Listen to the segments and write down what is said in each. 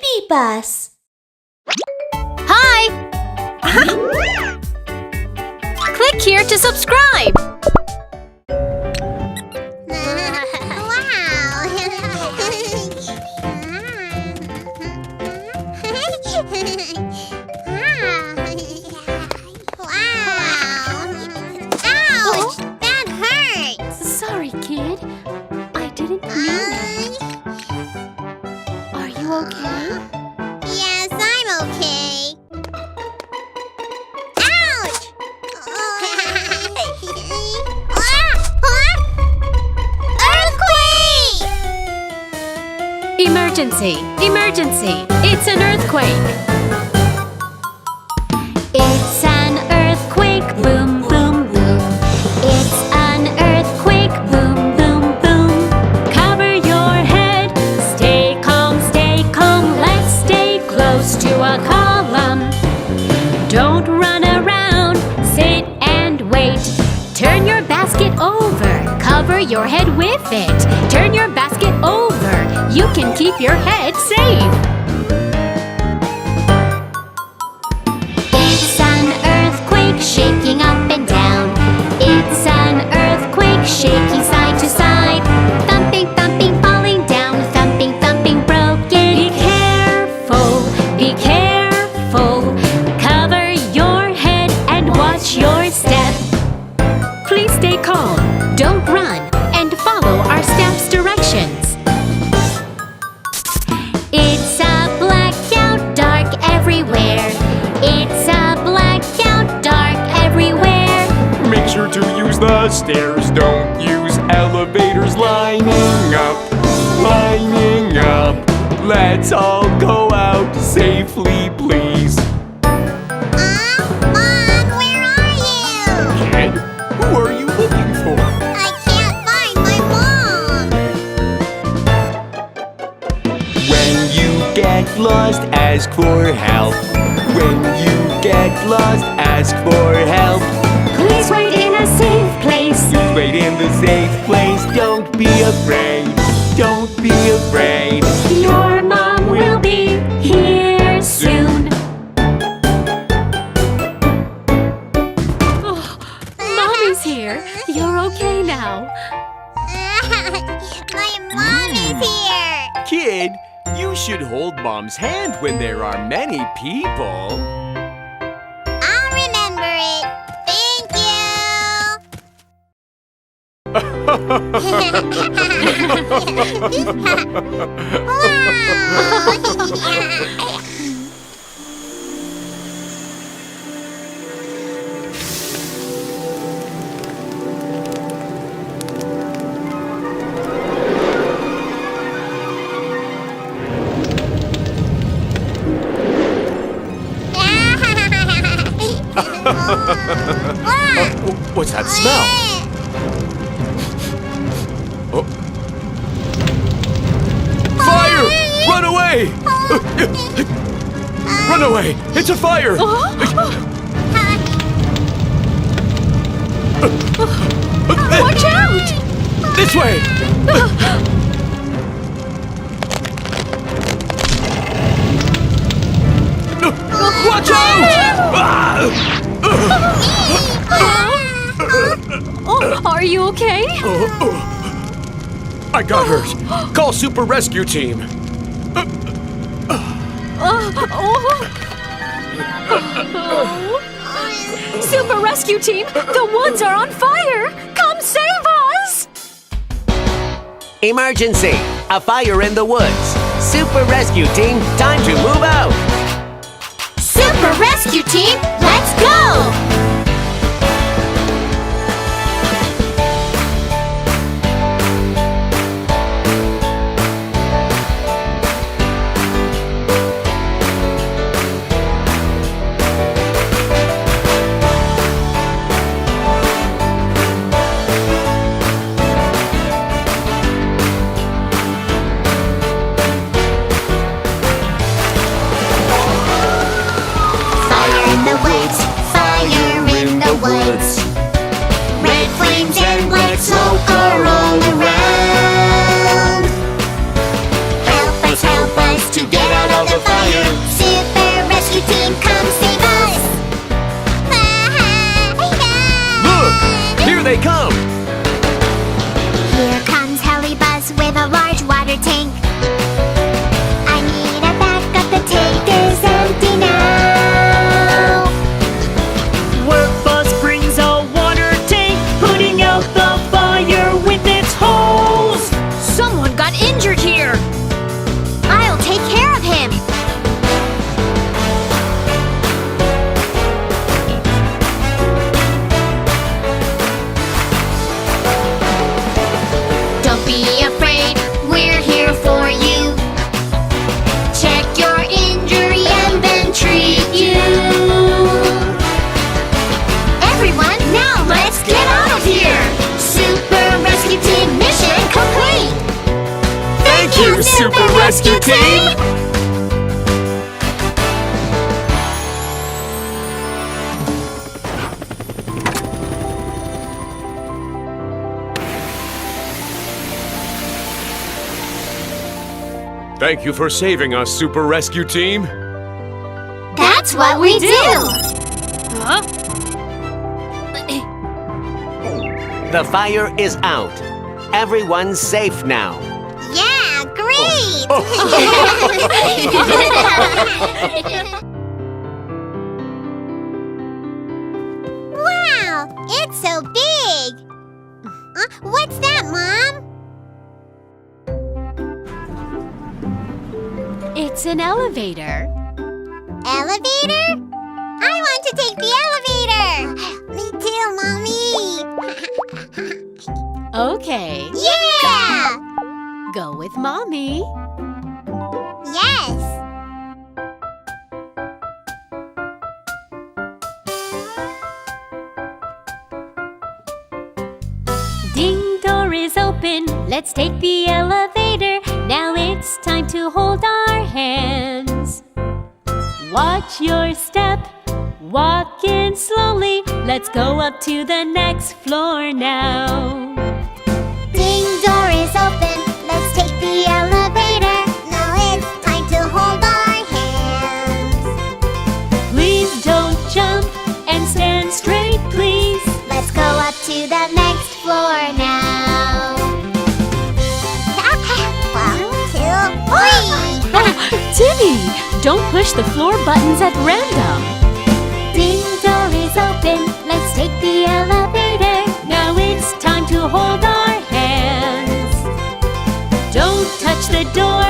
BabyBus. Hi! Click here to subscribe. Ouch! That hurts! Sorry, kid. I didn't mean it. Are you okay? Yes, I'm okay. Ouch! Earthquake! Emergency! Emergency! It's an earthquake! It's an earthquake! Boom, boom, boom! It's an earthquake! Boom, boom, boom! Cover your head! Stay calm, let's stay close to a column. Don't run around, sit and wait. Turn your basket over, cover your head with it. Turn your basket over, you can keep your head safe. It's an earthquake shaking up and down. It's an earthquake shaking side to side. Thumping, thumping, falling down. Thumping, thumping, broken. Be careful, be careful. Cover your head and watch your step. Please stay calm, don't run, and follow our staff's directions. It's a blackout, dark everywhere. It's a blackout, dark everywhere. Make sure to use the stairs, don't use elevators. Lining up, lining up. Let's all go out safely, please. Mom, where are you? Kid, who are you looking for? I can't find my mom. When you get lost, ask for help. When you get lost, ask for help. Please wait in a safe place. Please wait in the safe place. Don't be afraid. Don't be afraid. Your mom will be here soon. Oh, Mommy's here. You're okay now. My mom is here. Kid, you should hold Mom's hand when there are many people. I'll remember it. Thank you. What's that smell? Oh. Fire! Run away! Run away! It's a fire! Watch out! This way! Watch out! Oh, are you okay? I got hurt. Call Super Rescue Team. Super Rescue Team, the woods are on fire! Come save us! Emergency! A fire in the woods. Super Rescue Team, time to move out! Super Rescue Team, let's go! Fire in the woods, fire Super Rescue Team! Thank you for saving us, Super Rescue Team. That's what we do! Huh? The fire is out. Everyone's safe now. Yeah, great! Wow, it's so big! What's that, Mom? It's an elevator. Elevator? I want to take the elevator! Me too, Mommy! Okay, Yeah! go with Mommy. Yes! Ding, door is open. Let's take the elevator. Now it's time to hold our hands. Watch your step. Walk in slowly. Let's go up to the next floor now. Ding, door is open. Let's take the elevator. Now it's time to hold our hands. Please don't jump and stand straight, please. Let's go up to the next floor now. 1, 2, 3. Timmy, don't push the floor buttons at random. Ding, door is open. Let's take the elevator. Now it's time to hold our hands. Don't touch the door.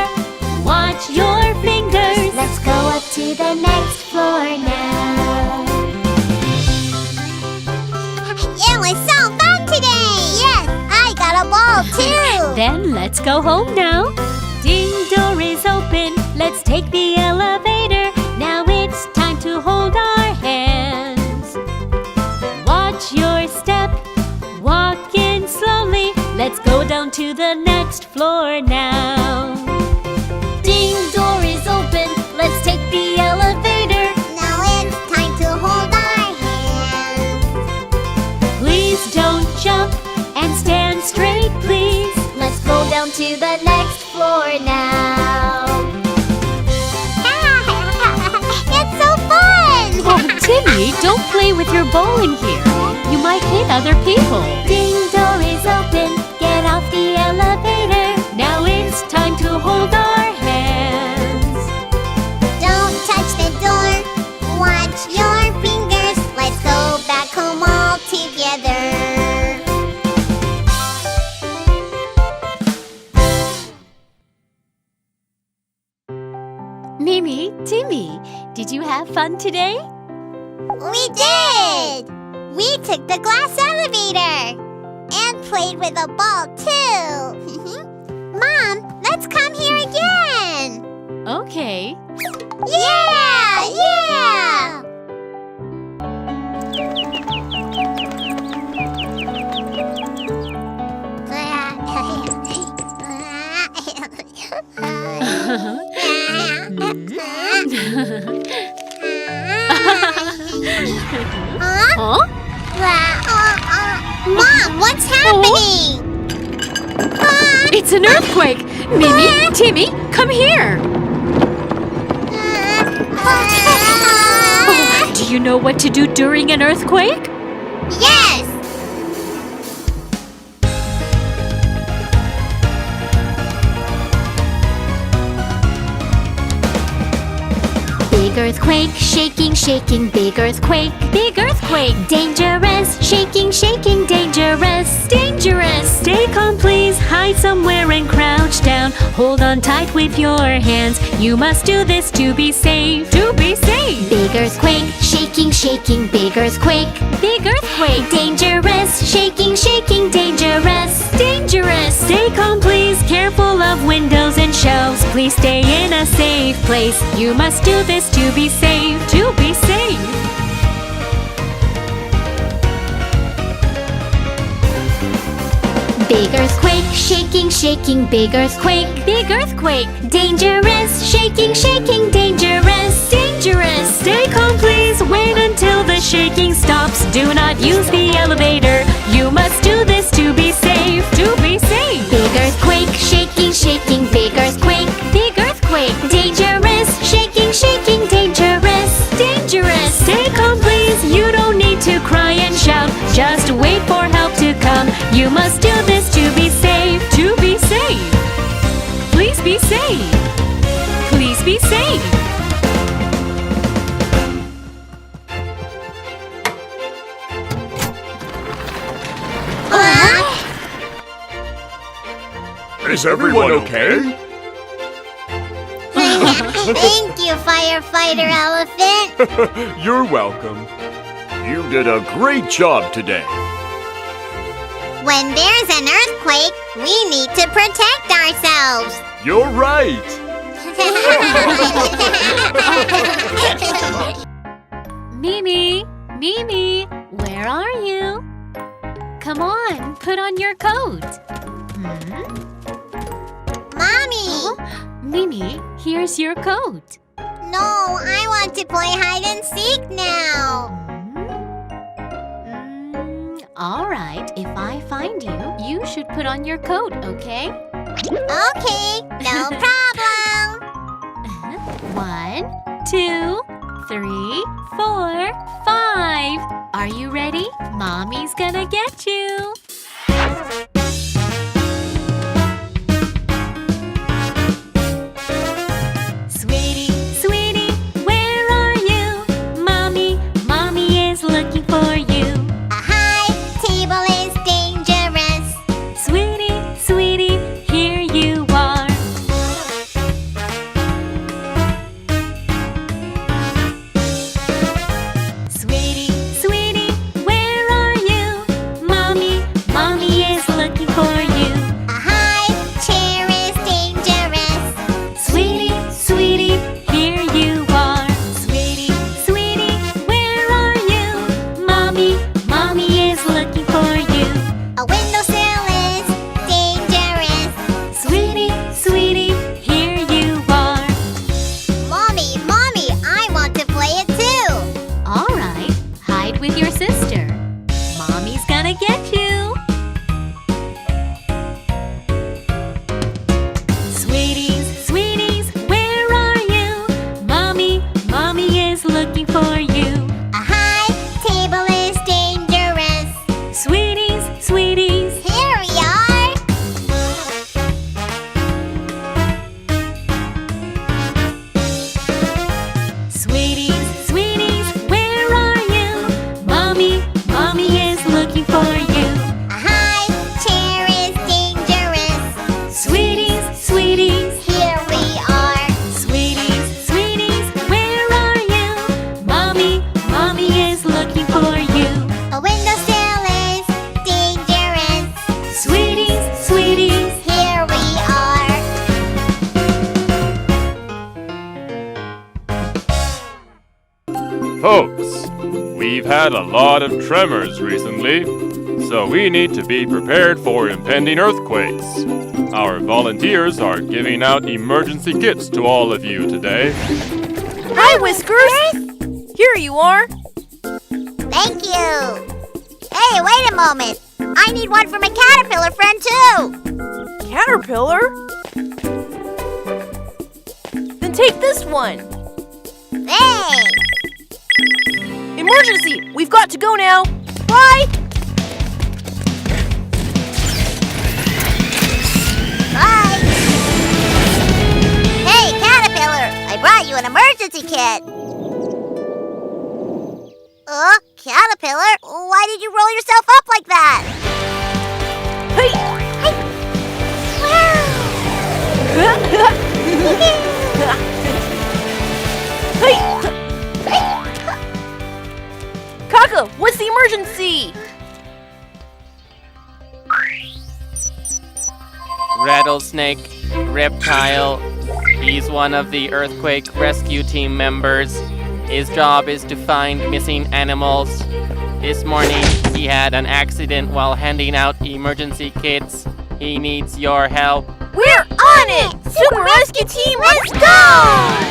Watch your fingers. Let's go up to the next floor now. It was so fun today! Yes, I got a ball too! Then let's go home now. Ding, door is open. Let's take the elevator. Now it's time to hold our hands. Watch your step. Walk in slowly. Let's go down to the next floor now. Ding, door is open. Let's take the elevator. Now it's time to hold our hands. Please don't jump and stand straight, please. Let's go down to the next floor now. It's so fun! Oh, Timmy, don't play with your ball in here. You might hit other people. Ding, door is open. Get off the elevator. Now it's time to hold our hands. Don't touch the door. Watch your fingers. Let's go back home all together. Mimi, Timmy, did you have fun today? We did! We took the glass elevator and played with a ball too. Mom, let's come here again. Okay. Yeah! Yeah! Huh? Mom, what's happening? It's an earthquake! Mimi, Timmy, come here! Oh, do you know what to do during an earthquake? Yes! Big earthquake, shaking, shaking, big earthquake, big earthquake. Dangerous, shaking, shaking, dangerous, dangerous. Stay calm, please, hide somewhere and crouch down. Hold on tight with your hands. You must do this to be safe, to be safe. Big earthquake, shaking, shaking, big earthquake, big earthquake. Dangerous, shaking, shaking, dangerous, dangerous. Stay calm, please, careful of windows and shelves. Please stay in a safe place. You must do this to be safe, to be safe. Big earthquake, shaking, shaking, big earthquake, big earthquake. Dangerous, shaking, shaking, dangerous, dangerous. Stay calm, please, wait until the shaking stops. Do not use the elevator, you must do this to be safe, to be safe. Big earthquake, shaking, shaking, big earthquake, big earthquake. Dangerous, shaking, shaking, dangerous, dangerous. Stay calm, please, you don't need to cry and shout. Just wait for help to come. You must do this to be safe, to be safe. Please be safe. Please be safe. Is everyone okay? Thank you, firefighter elephant. You're welcome. You did a great job today. When there's an earthquake, we need to protect ourselves. You're right. Mimi, Mimi, where are you? Come on, put on your coat. Mommy! Mimi, here's your coat. No, I want to play hide and seek now. All right, if I find you, you should put on your coat, okay? Okay, no problem. 1, 2, 3, 4, 5. Are you ready? Mommy's gonna get you. Sweetie, sweetie, where are you? Mommy is looking for you. A high table is dangerous. Sweetie, sweetie, here you are. Sweetie, sweetie, where are you? Mommy is looking for you. A high chair is dangerous. Sweetie, sweetie, here you are. Sweetie, sweetie, where are you? Mommy is looking for you. A windowsill is dangerous. Sweetie, sweetie, here you are. Mommy, I want to play it too. All right, hide with your sister. Mommy's gonna get you. Sweeties, sweeties, where are you? Mommy is looking for you. A high table is dangerous. Sweeties, sweeties, Here we are. sweeties, sweeties, where are you? Mommy is looking for you. A high chair is dangerous. Sweeties, sweeties, Here we are. sweeties, sweeties, where are you? Mommy is looking for you. A windowsill is dangerous. Sweeties, sweeties, Here we are. Folks, we've had a lot of tremors recently, so we need to be prepared for impending earthquakes. Our volunteers are giving out emergency kits to all of you today. Hi, Whiskers! Here you are. Thank you. Hey, wait a moment. I need one for my caterpillar friend too. Caterpillar? Then take this one. Thanks. Emergency! We've got to go now. Bye! Bye. Hey, caterpillar. I brought you an emergency kit. Caterpillar, why did you roll yourself up like that? Hey! Kaka, what's the emergency? Rattlesnake, reptile. He's one of the earthquake rescue team members. His job is to find missing animals. This morning, he had an accident while handing out emergency kits. He needs your help. We're on it! Super Rescue Team, let's go!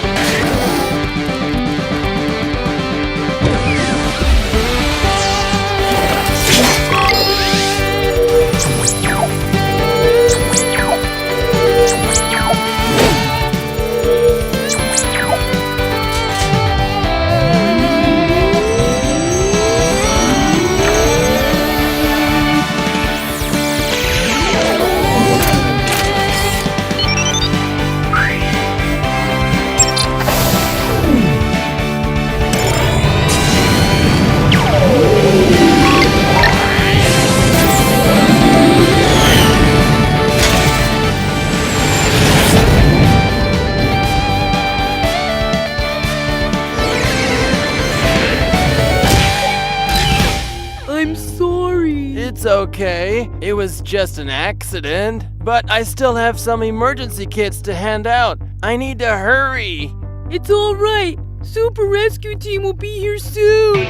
It's okay. It was just an accident. But I still have some emergency kits to hand out. I need to hurry. It's all right. Super Rescue Team will be here soon. See?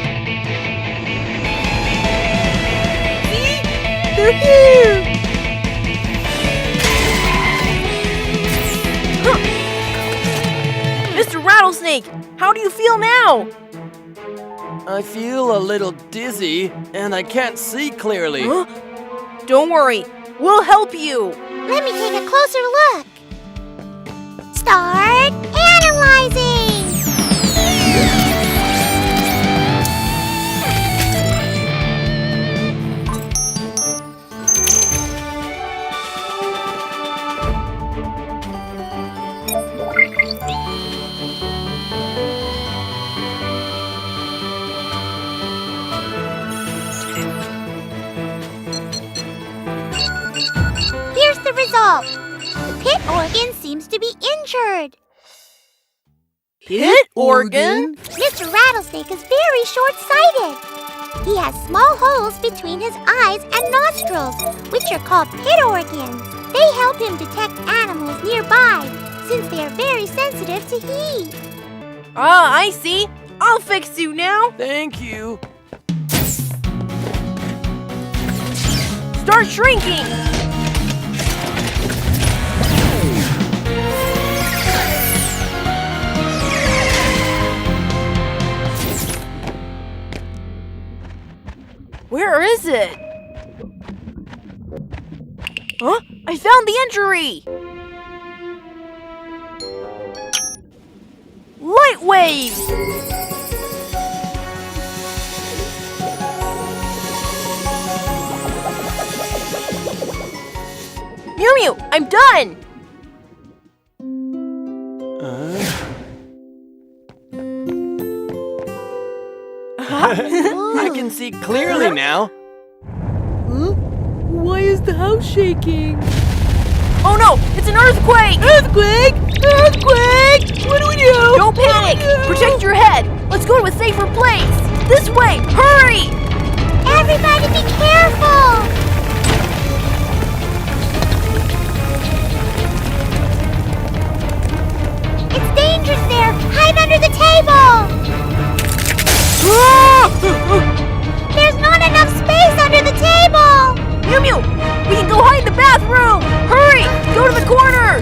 They're here. Huh. Mr. Rattlesnake, how do you feel now? I feel a little dizzy, and I can't see clearly. Huh? Don't worry. We'll help you. Let me take a closer look. Start analyzing. Here's the result. The pit organ seems to be injured. Pit organ? Mr. Rattlesnake is very short-sighted. He has small holes between his eyes and nostrils, which are called pit organs. They help him detect animals nearby, since they are very sensitive to heat. Ah, I see. I'll fix you now. Thank you. Start shrinking. Where is it? Huh? I found the injury! Light waves! Mew Mew, I'm done! I can see clearly now. Huh? Why is the house shaking? Oh no! It's an earthquake! Earthquake! Earthquake! What do we do? Don't panic! Protect your head! Let's go to a safer place! This way! Hurry! Everybody be careful! It's dangerous there! Hide under the table! There's not enough space under the table! Mew Mew! We can go hide in the bathroom! Hurry! Go to the corner!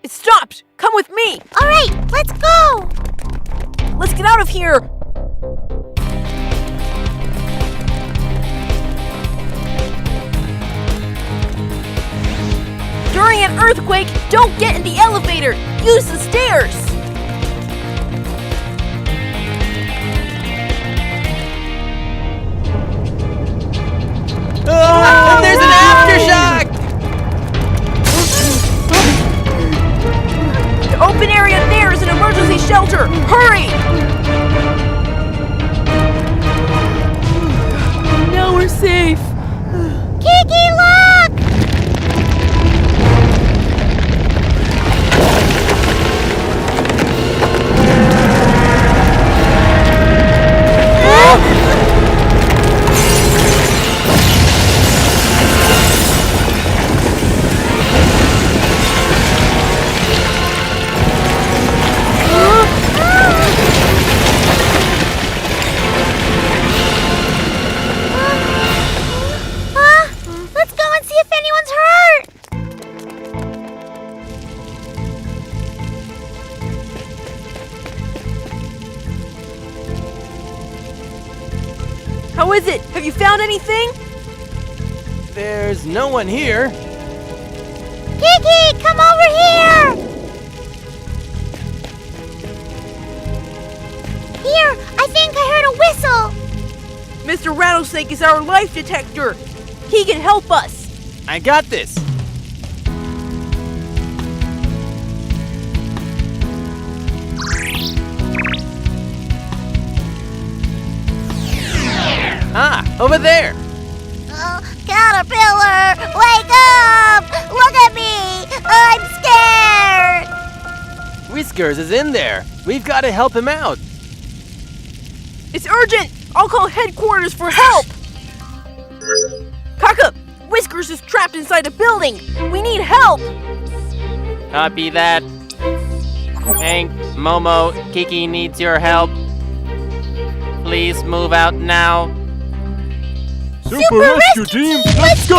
It stopped! Come with me! All right, let's go! Let's get out of here! During an earthquake, don't get in the elevator! Use the stairs! There's an aftershock! The open area there is an emergency shelter! Hurry! Now we're safe! Kiki, look! How is it? Have you found anything? There's no one here. Kiki, come over here! Here, I think I heard a whistle. Mr. Rattlesnake is our life detector. He can help us. I got this. Ah, over there. Oh, Caterpillar, wake up! Look at me! I'm scared! Whiskers is in there. We've got to help him out. It's urgent. I'll call headquarters for help. Kaka, Whiskers is trapped inside the building. We need help. Copy that. Hank, Momo, Kiki needs your help. Please move out now. Super Rescue Team, let's go!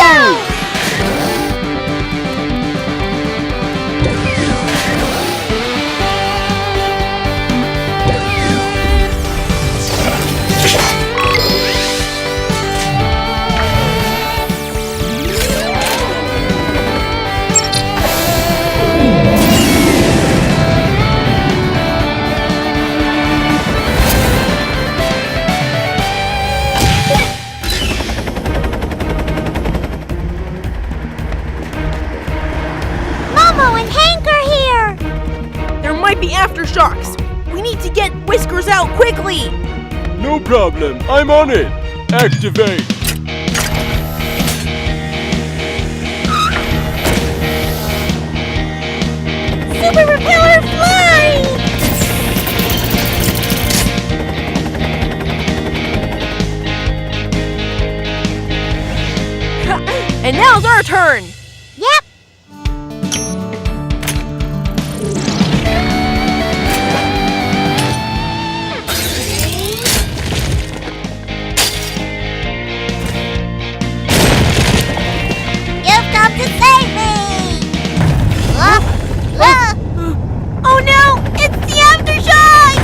Might be aftershocks. We need to get Whiskers out quickly. No problem. I'm on it. Activate. Super Repeller fly! And now's our turn. Yep. To save me! Oh no! It's the aftershock!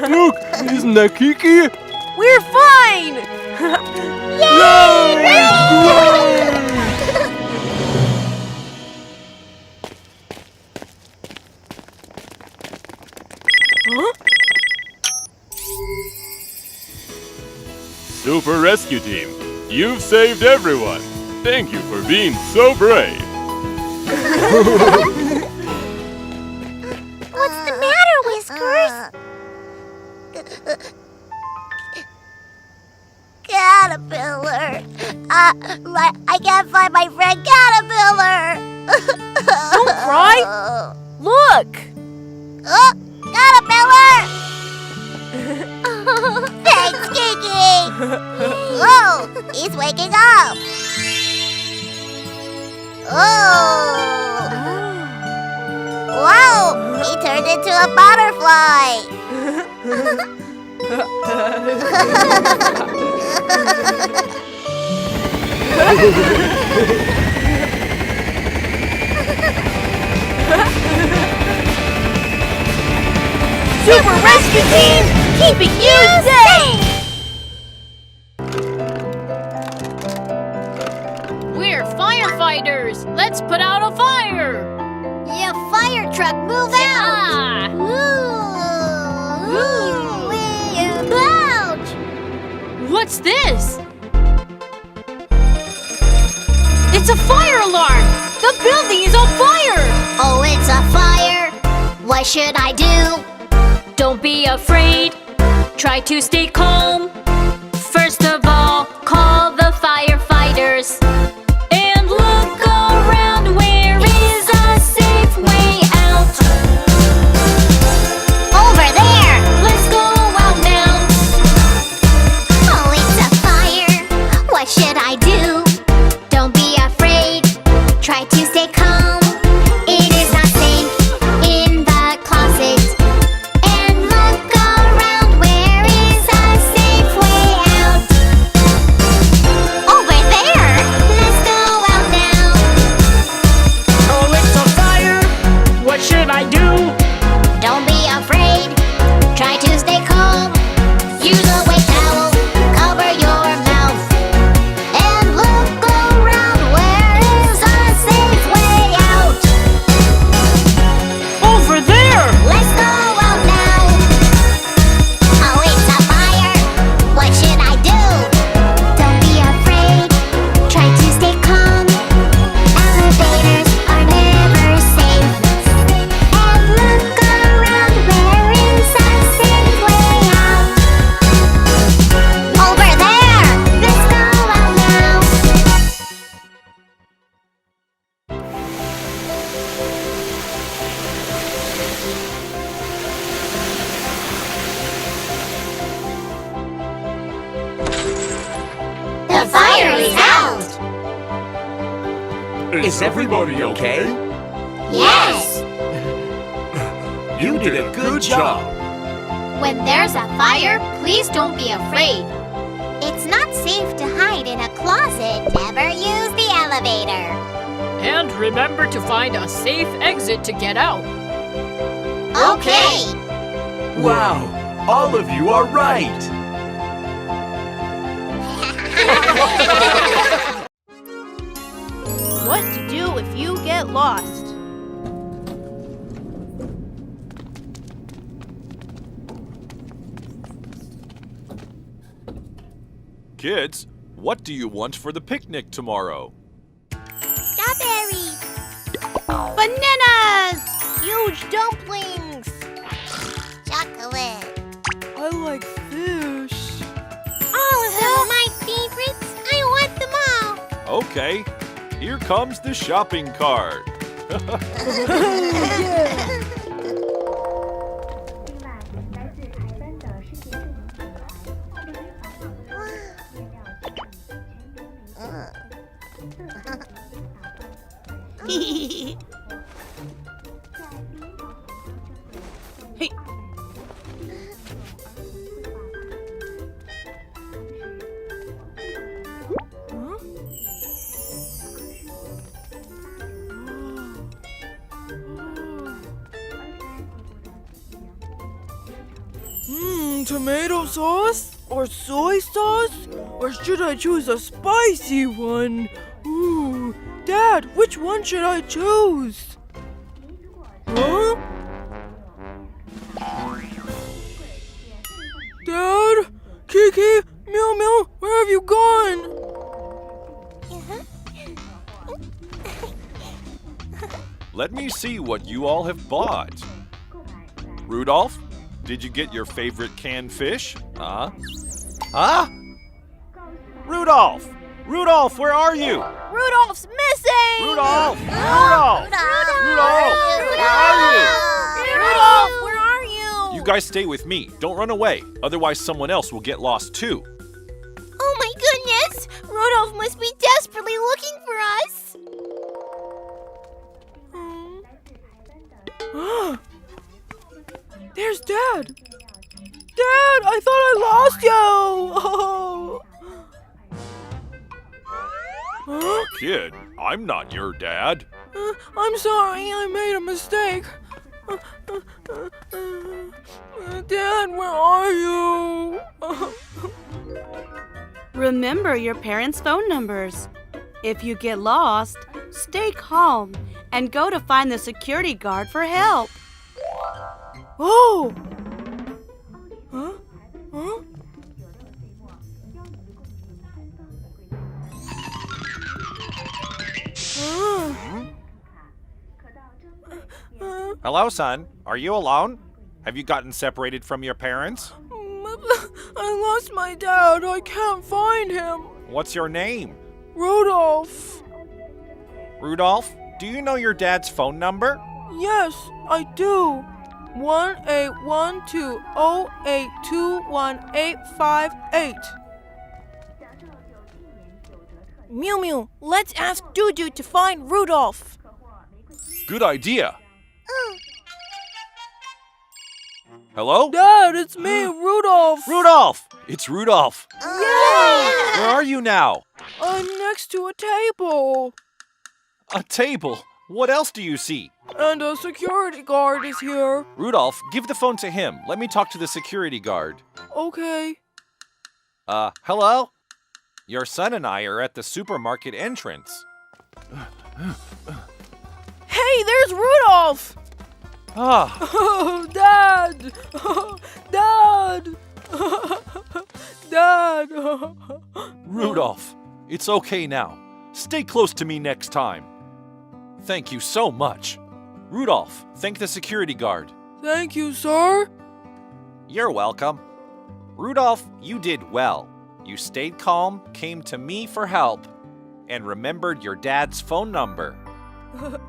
Look, isn't that Kiki? We're fine! Huh? Super Rescue Team, you've saved everyone. Thank you for being so brave. What's the matter, Whiskers? Caterpillar. I can't find my friend Caterpillar. Don't cry. Look. Oh, Caterpillar! Thanks, Kiki. Whoa, he's waking up. Oh. Wow, he turned into a butterfly. Super Rescue Team, keeping you safe! We're firefighters! Let's put out a fire! Yeah, fire truck, move out! Ouch! What's this? It's a fire alarm! The building is on fire! Oh, it's a fire. What should I do? Don't be afraid. Try to stay calm. First of all, call the firefighters. And look around, where is a safe way out? Over there. Let's go out now. Oh, it's a fire. What should I do? Don't be afraid. Try to stay calm. It is not safe in the closet. And look around, where is a safe way out? Over there. Let's go out now. Oh, it's a fire. What should I do? Don't be afraid. Try to stay calm. Use a wet towel. Cover your mouth. And look around. Where is a safe way out? Over there. Let's go out now. Oh, it's a fire. What should I do? Don't be afraid. Try to stay calm. Elevators are never safe. And look around. Where is a safe way out? Over there. Let's go out now. The fire is out. Is everybody okay? Yes. You did a good job. When there's a fire, please don't be afraid. It's not safe to hide in a closet. Never use the elevator. And remember to find a safe exit to get out. Okay. Wow, all of you are right. What to do if you get lost? Kids, what do you want for the picnic tomorrow? Strawberries. Bananas! Huge dumplings! Chocolate. I like fish. All of them are my favorites. I want them all. Okay, here comes the shopping cart. Hey. Tomato sauce? Or soy sauce? Or should I choose a spicy one? Ooh, Dad, which one should I choose? Huh? Dad? Kiki? Meow Meow, where have you gone? Let me see what you all have bought. Rudolph, did you get your favorite canned fish? Huh? Rudolph! Rudolph, where are you? Rudolph's missing! Rudolph! Rudolph! Rudolph! Where are you? Rudolph, where are you? You guys stay with me. Don't run away. Otherwise, someone else will get lost too. Oh my goodness! Rudolph must be desperately looking for us. There's Dad! Dad, I thought I lost you! Oh. Huh? Kid, I'm not your dad. I'm sorry, I made a mistake. Dad, where are you? Remember your parents' phone numbers. If you get lost, stay calm and go to find the security guard for help. Oh! Huh? Huh? Hello, son. Are you alone? Have you gotten separated from your parents? I lost my dad. I can't find him. What's your name? Rudolph. Rudolph, do you know your dad's phone number? Yes, I do. 1-812-082-1858. Mew Mew, let's ask Dudu to find Rudolph. Good idea. Hello? Dad, it's me, Rudolph. Rudolph! It's Rudolph. Yay! Where are you now? I'm next to a table. A table. What else do you see? And a security guard is here. Rudolph, give the phone to him. Let me talk to the security guard. Okay. Hello? Your son and I are at the supermarket entrance. Hey, there's Rudolph! Ah, Oh, Dad! Dad! Dad! Rudolph, it's okay now. Stay close to me next time. Thank you so much. Rudolph, thank the security guard. Thank you, sir. You're welcome. Rudolph, you did well. You stayed calm, came to me for help, and remembered your dad's phone number. Rudolph,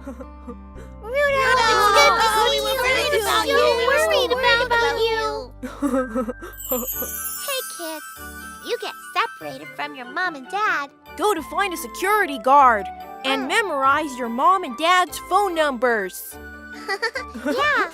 it's good to see you. We're worried about you. Hey, kids. If you get separated from your mom and dad, Go to find a security guard and memorize your mom and dad's phone numbers. yeah,